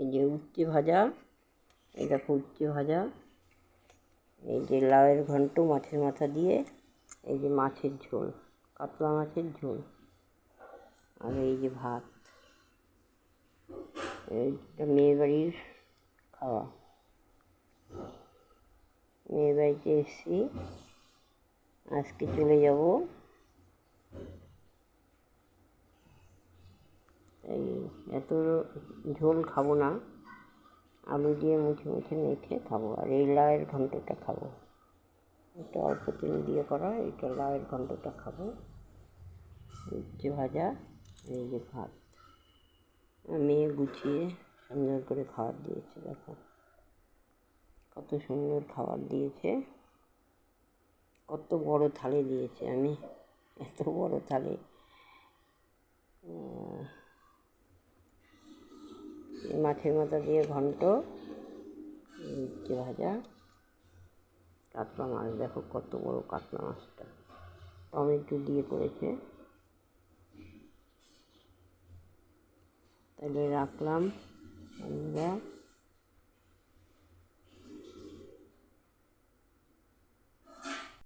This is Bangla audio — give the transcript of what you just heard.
এই যে উচ্ছে ভাজা, এই দেখো উচ্ছে ভাজা, এই যে লাউয়ের ঘন্ট মাছের মাথা দিয়ে, এই যে মাছের ঝোল, কাতলা মাছের ঝোল, আর এই যে ভাত। এইটা মেয়ে বাড়ির খাওয়া। মেয়ে বাড়িতে এসেছি, আজকে চলে যাব। এই এত ঝোল খাবো না, আলু দিয়ে মুছে মুছে মেখে খাবো। আর এই লাউয়ের ঘন্টটা খাবো, এটা অল্প তেল দিয়ে করা, এটা লাউয়ের ঘন্টটা খাবো। উচ্ছে ভাজা, এই যে ভাত। মেয়ে গুছিয়ে সুন্দর করে খাবার দিয়েছে, দেখো কত সুন্দর খাবার দিয়েছে, কত বড় থালে দিয়েছে। আমি এত বড় থালে মাছের মাথা দিয়ে ঘন্ট, উচ্ছে ভাজা, কাতলা মাছ, দেখো কত বড় কাতলা মাছটা, টমেটো দিয়ে করেছে। তাহলে রাখলাম বন্ধুরা।